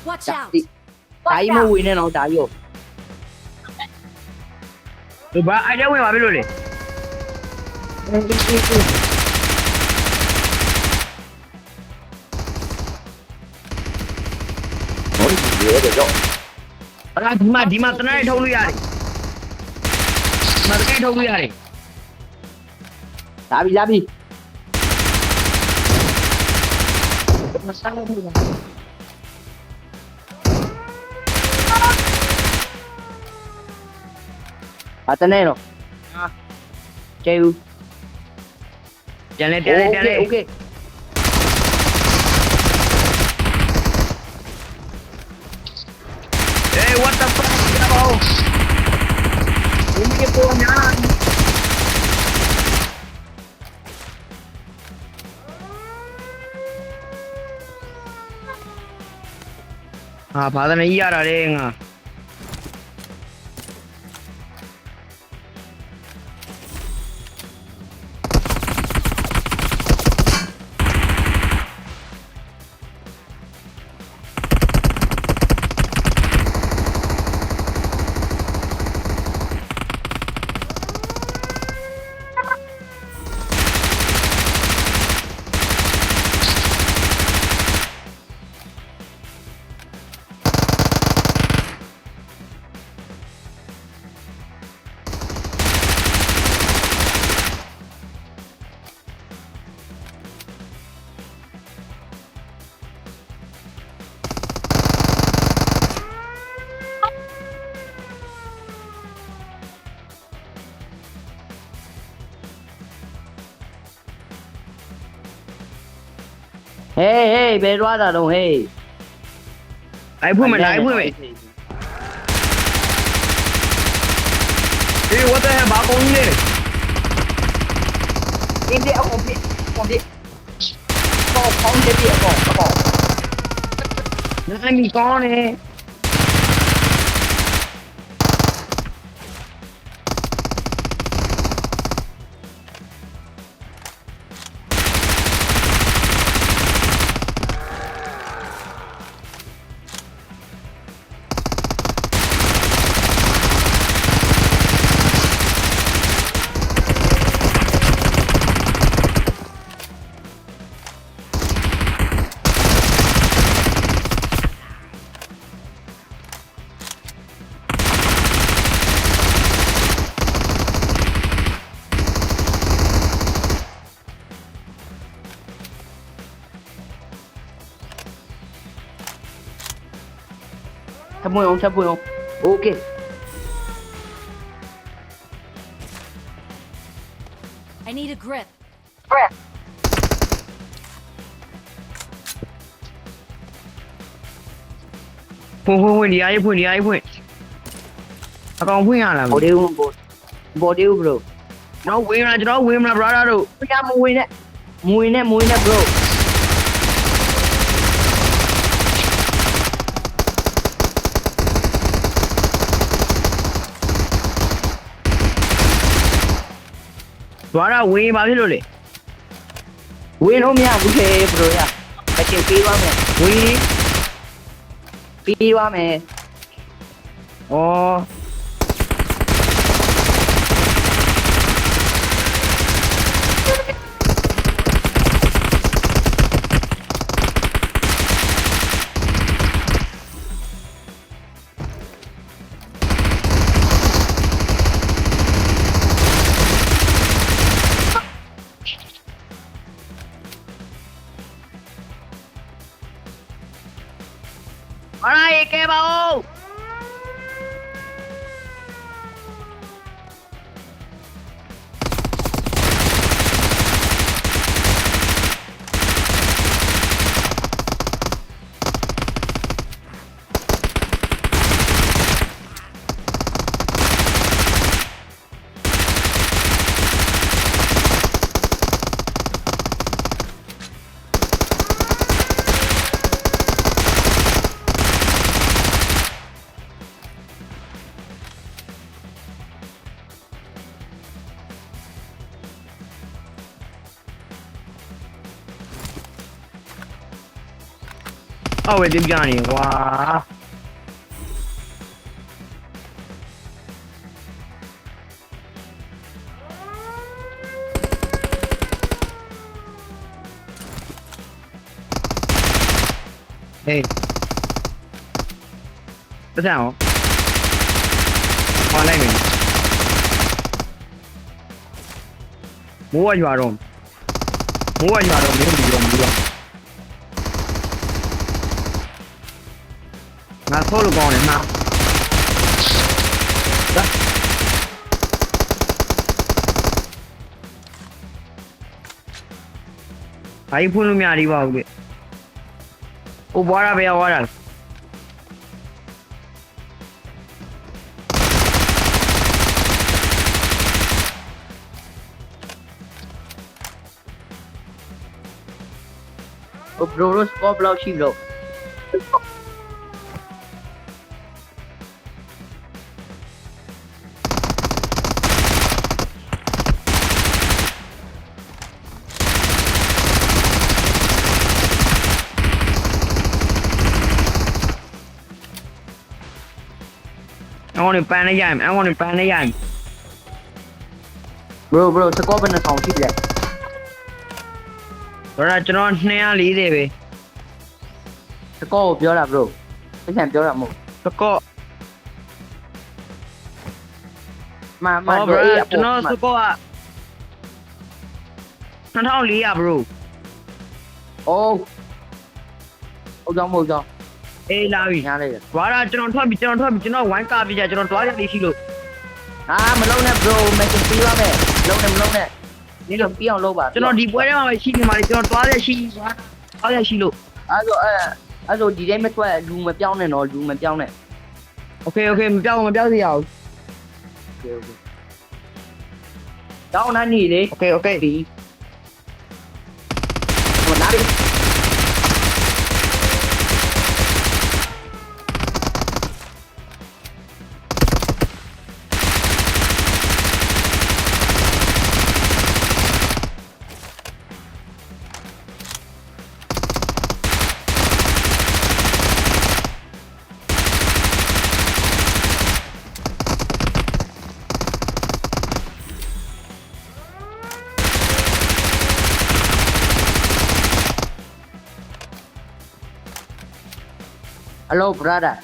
Watch out! ဒါကြီးမဝင်နဲ့တော့ဒါကြီးကိုဘာအိုင်ဒီယာဝင်ပါပြီလို့လေဟုတ်ပြီရေကြောက် အဲ့ဒါဒီမှာတနက်ထုတ်လို့ရတယ်မတကယ်ထုတ်လို့ရတယ်လာပြီမစားလို့ရအတနေ့တော့ကျေဦးပြန်လေโอเคHey, what the fuck? Bravo. Ini po yan. Pada na iya ra rin nga. Hey, bê đoá ra đâu hey. Ai phui mày. Hey, what the hell, bà con đi. Em đi, con đi. Con đi đi, con. Nó ai mình con nè. Thấp mùi không? Ok. I need a grip. Phun đi ai. Con phun à là. Bỏ điêu bro. Nó quên là brother đâu. Ra mùi nè bro. Đó là win bao nhiêu rồi? Win không nha, win rồi à? Phải chịu phi qua mẹ. Win. Phi qua mẹ. Ồ. Ở đây kê bao. အောက်ဝဲတင်ပြနေကွာဟေးတက်အောင်ဟောလိုက်မယ်မိုးရွာတော့မင်းဒီတော့မူရငါဆောလို့ကောင်းတယ်မှာဒါဘာကြီးဖွင့်လို့မရသေးပါဘူးလေဟိုဘွားရပဲဝါတာဘရိုရိုစကောဘလောက်ရှိလို့I want to ban the yam. I want to ban the yam. Bro, score ဘယ်နှဆောင်ရှိလဲကျွန်တော်240ပဲစကောကိုပြောတာ bro အချန်ပြောတာမဟုတ်စကောမတို့အေးကျွန်တော်စကောက2400 bro အိုးဟုတ်ကြောင်းအေးလာပြီညားလိုက်တယ်ဘာသာကျွန်တော်ထွက်ပြီကျွန်တော်ဝိုင်းကားပြကြကျွန်တော်တွားရလေးရှိလို့မလုံးနဲ့ bro မစင်ပြီးပါမယ်လုံးနဲ့你就不要搂吧。ကျွန်တော်ဒီပွဲထဲမှာရှိနေမှာလေကျွန်တော်တွားရရှိလို့အဲ့ဆိုဒီတိုင်းမထွက်လူမပြောင်းနဲ့တော့လူမပြောင်းနဲ့ Okay မပြောင်းစေရအောင် Okay တောင်းနေလေ Okay ဒီဟိုလာပြီHello brother.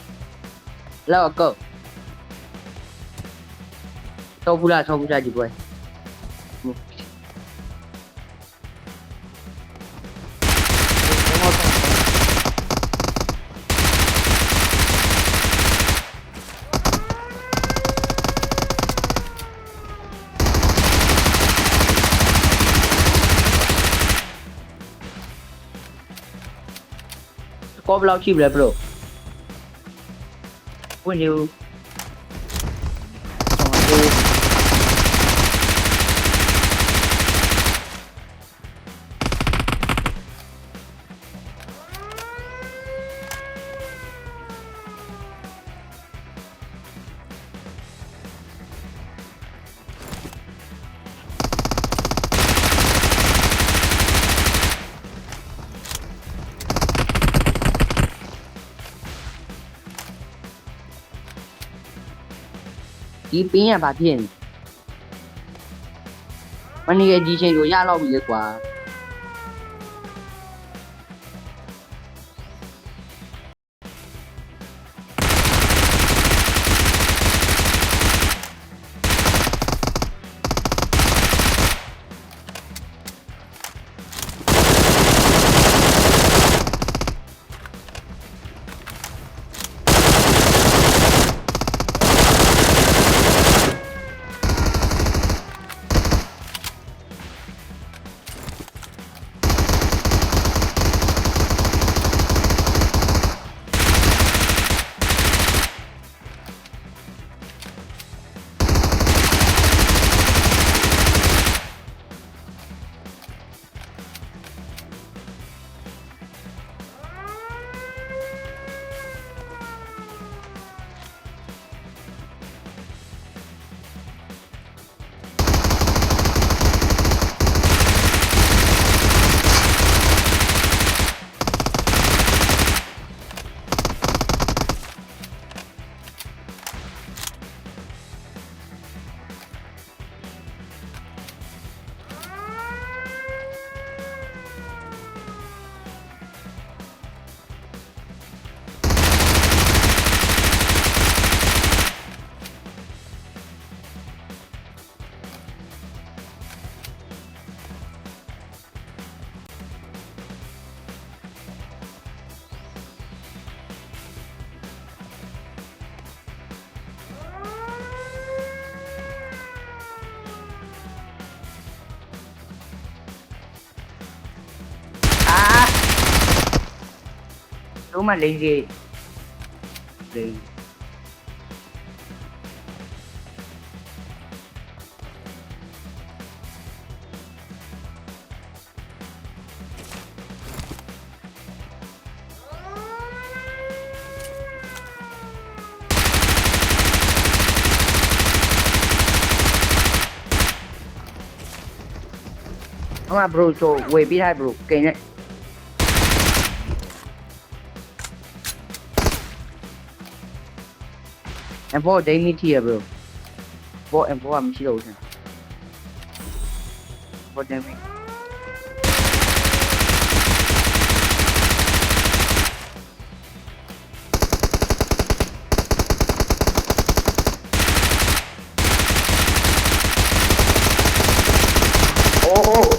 Hello go. ဆောက်ဘူးလားဒီပွဲကောဘလောက်ရှိပြီလဲ bro When youဒီပင်းရပါဖြစ်နေမနေ့ကဒီချိန်ကိုရတော့ပြီလေကွာ都蛮累的，累。Không à bro, cho quay biết hai bro, kênh đấy. Em vô đấy mi thiệt bro. Vô em vô làm chi đâu chứ. Vô đấy mi. Oh.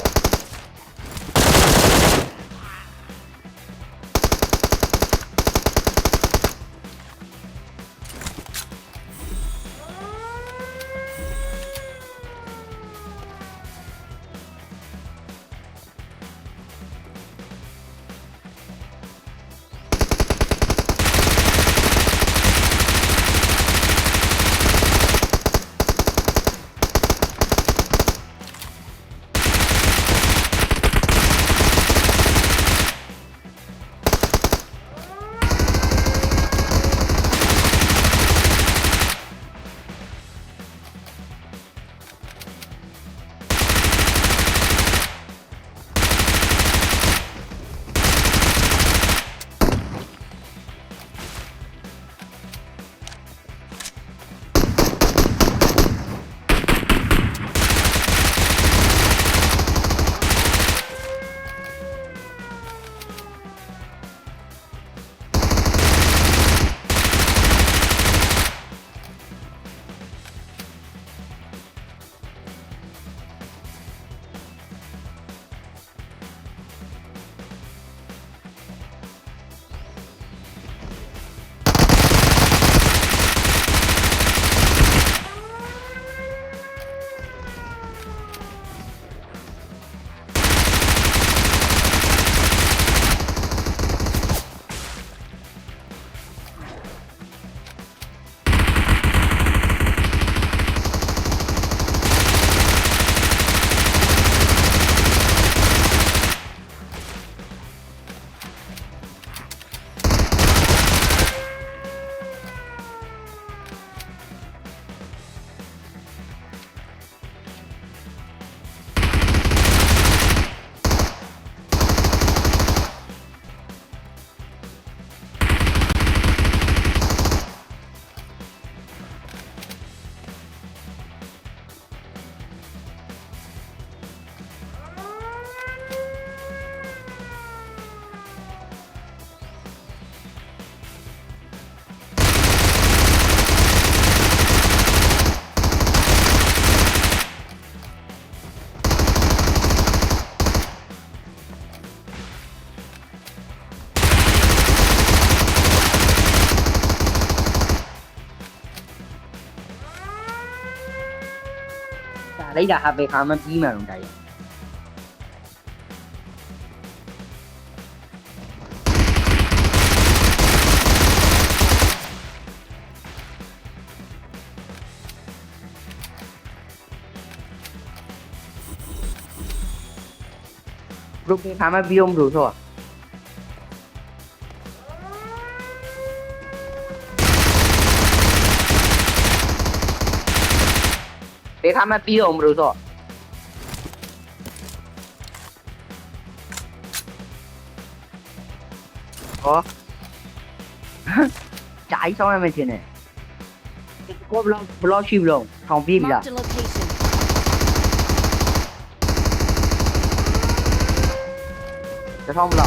Lấy ra HP khám em tí mà đồng đầy. Lúc cái khám em biom rồi thôi. Cái khám em biom rồi thôi. Có. Trái xong em thế này. Có block chim luôn, không biết gì. Marked a location. Cái không lọ.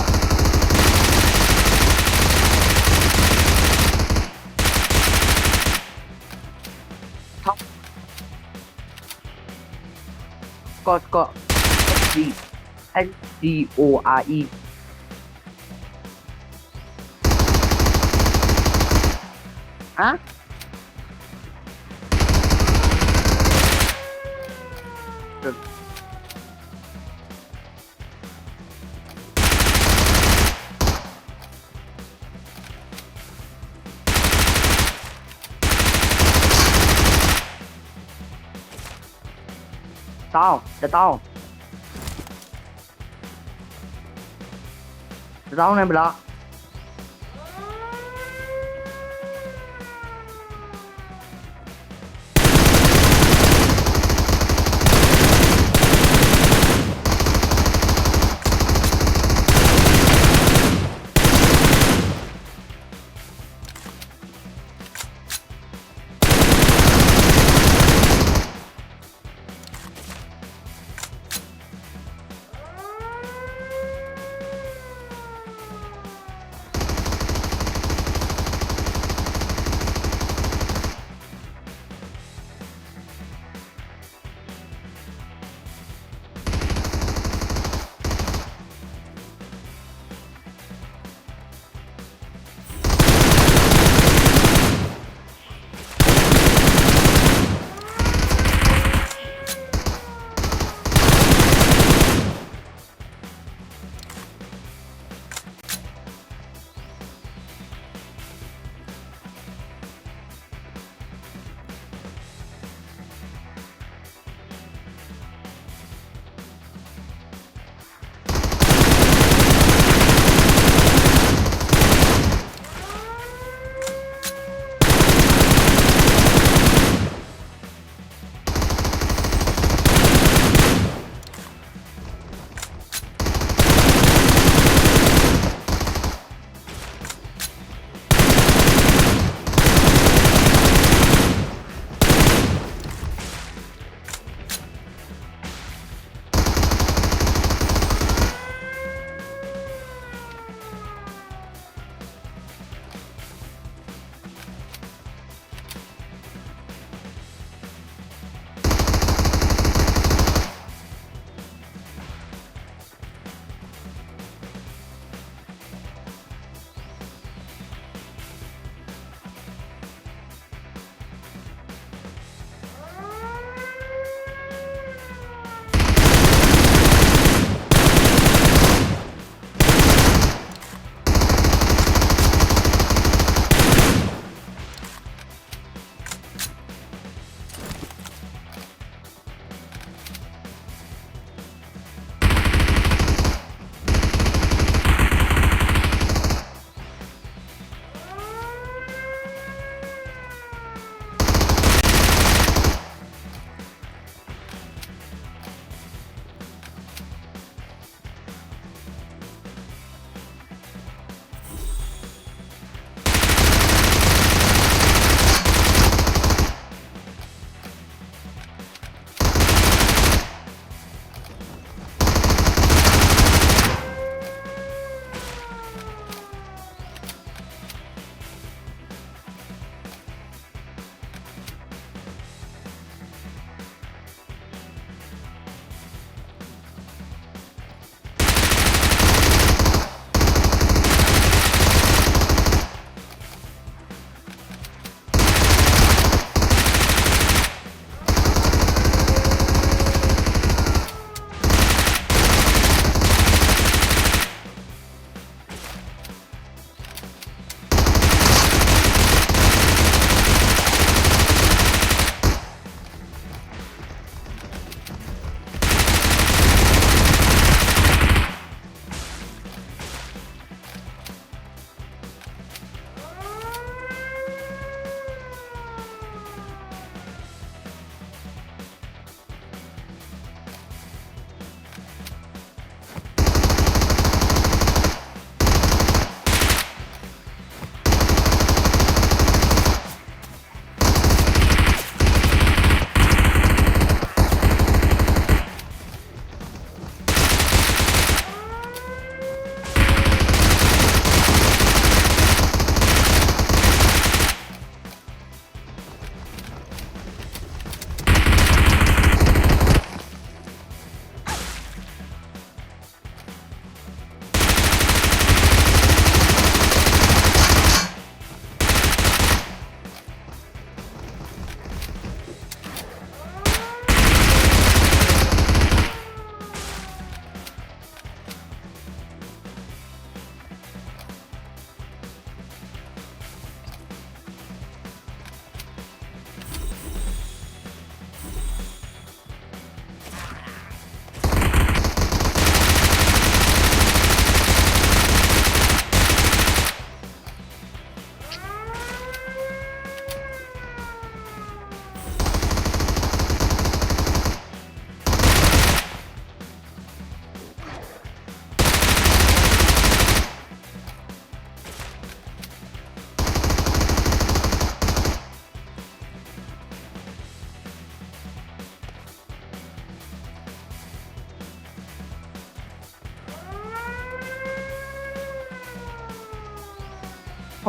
Không. Có. SDORE. Hả? Được. တောင်းတစ်တောင်းနဲ့ဗလား ဟ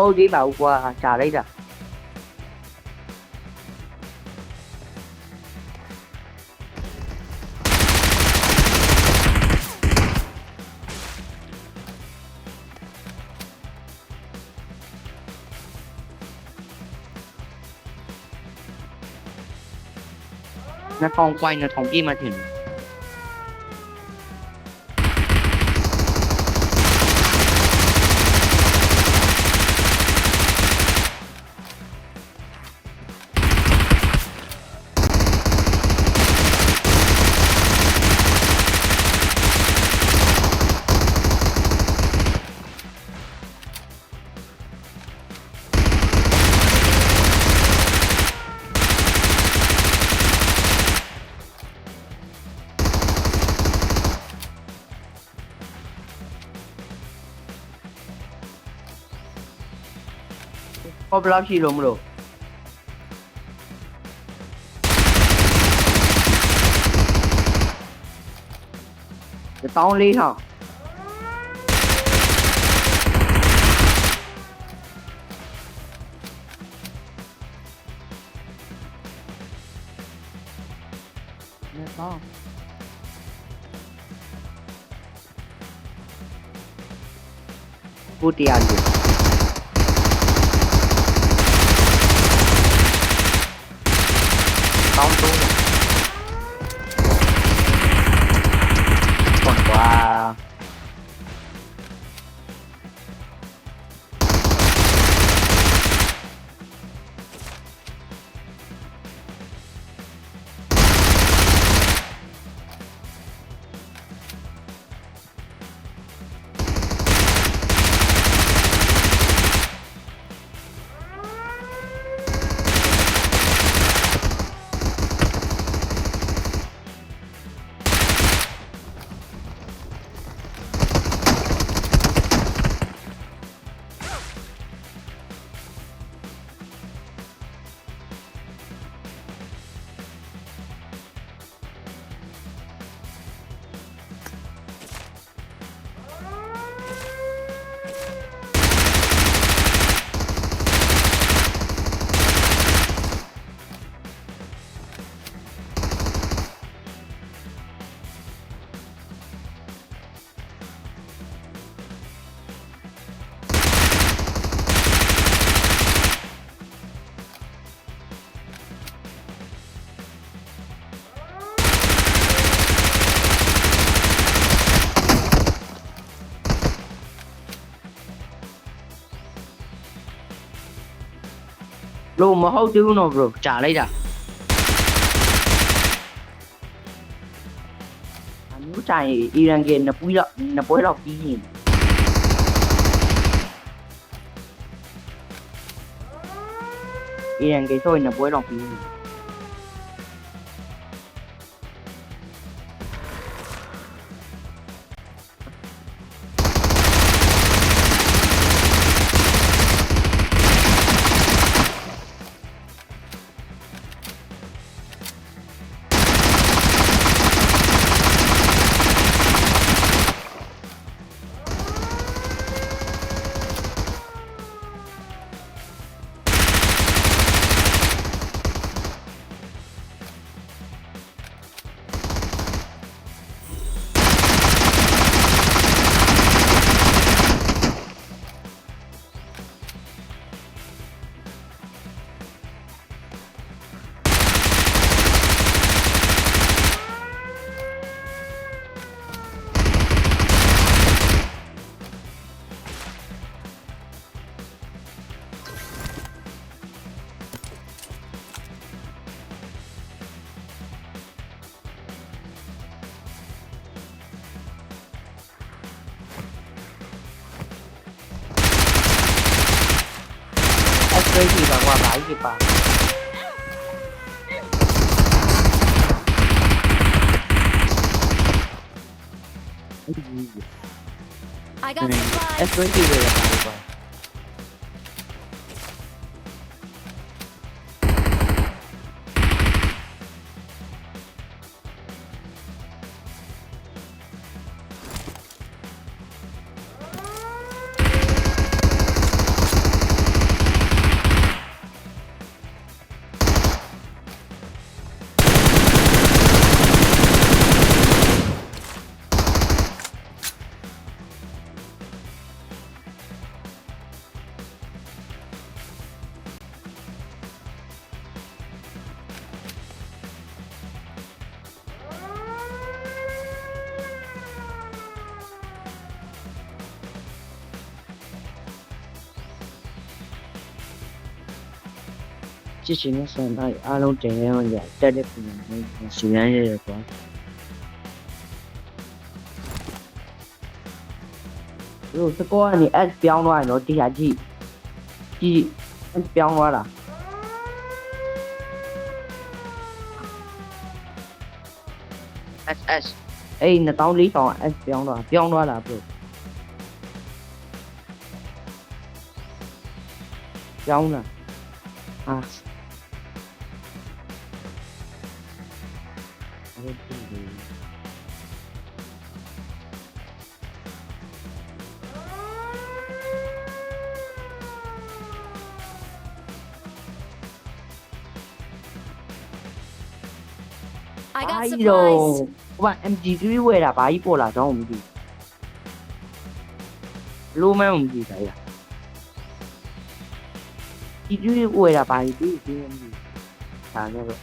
ဟုတ်သေးပါဘူးကွာဂျာလိုက်တာနှစ်ထောင်ကွိုင်းနှစ်ထောင်ပြေးမှထင်တယ်ဟောဘလောက်ရှိလို့မလို့1400ဘုတရားလူကောင်းတော့còn qua lô mà hậu tiêu nó bro trả lấy đã nếu chạy Iran game nó bối lọc đi nhìn Iran game thôi nó bối lọc đi nhìn Đây thì là qua bãi gì bà I got supplies. S20 rồi là bà ချစ်ချင်းနဲ့ဆန်တိုင်းအားလုံးတင်ရအောင်ရတက်တဲ့ပုံမျိုးစီရမ်းရဲကွာတို့စကောကနေ S ပြောင်းသွားရင်တော့တရားကြည့်ကြည့် S ပြောင်းသွားတာ SS အေး2400 S ပြောင်းသွားတာဘို့ပြောင်းလာအာအဲ့ဒီ I got ဘာကြီး supplies. တော့ဟိုက MG3 ဝယ်တာဘာကြီးပေါ်လာတော့မသိဘူးလိုမှန်းမသိတာရ MG3 ဝယ်တာဘာကြီးပြီးမသိဒါနဲ့တော့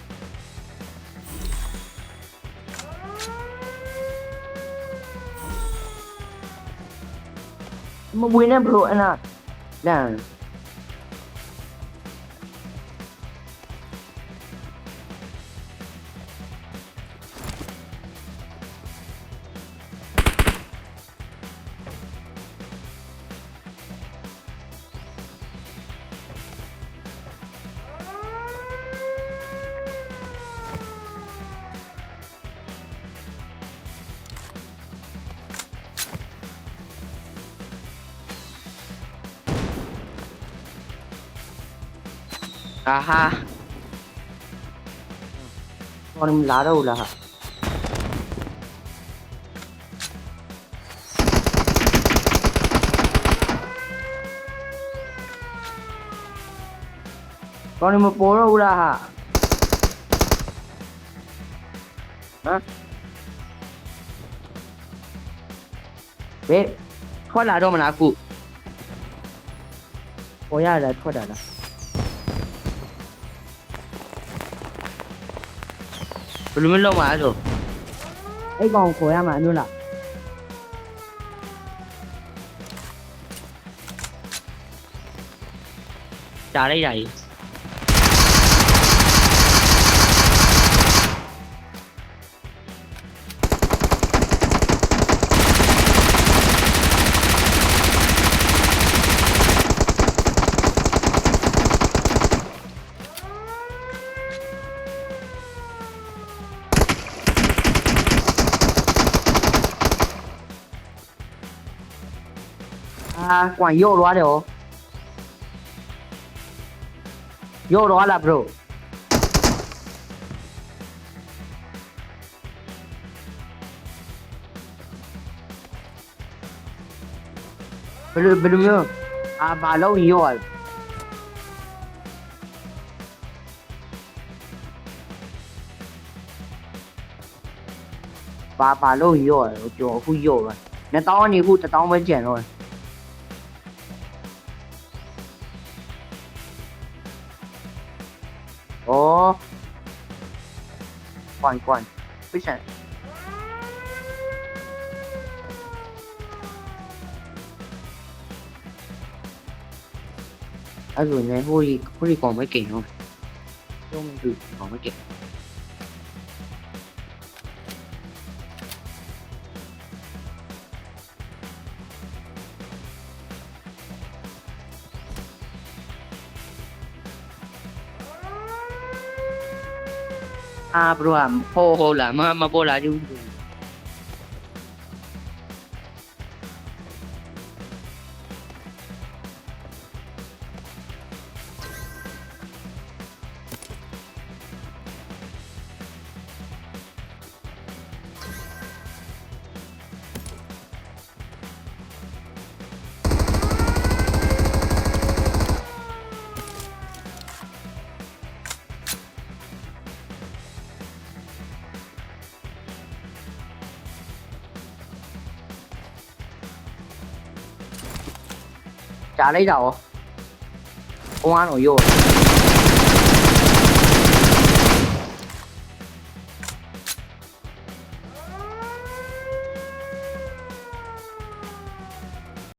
မဝင်နဲ့ဘလို့အနာလမ်းအာဟာဘာလို့လာတော့လားဟာဘာလို့မပေါ်တော့လားဟာဟမ်ဘယ်ထွက်လာတော့မလားခုပေါ်ရတယ်ထွက်တာလားဘယ်လိုမျိုးလုပ်မှာလဲဆိုအဲ့ကောင်ခေါ်ရမှာအမျိုးလားတားလိုက်တာကြီးကွန်ရော့သွားတယ်ဟောရော့သွားလား bro ဘယ်လိုမျိုးဘာလို့ရော့ဘာလို့ရော့ကျော်အခုရော့ပဲ2000ကနေခု1000ပဲကျန်တော့哦，关，为啥？အဲ့လိုနဲ့ဟိုဒီကောင်မกินတော့တော့မတူကောင်မกินbro ဟိုလာမပေါ်လာဘူးကြားလိုက်တာရောဘဝတော့ရော့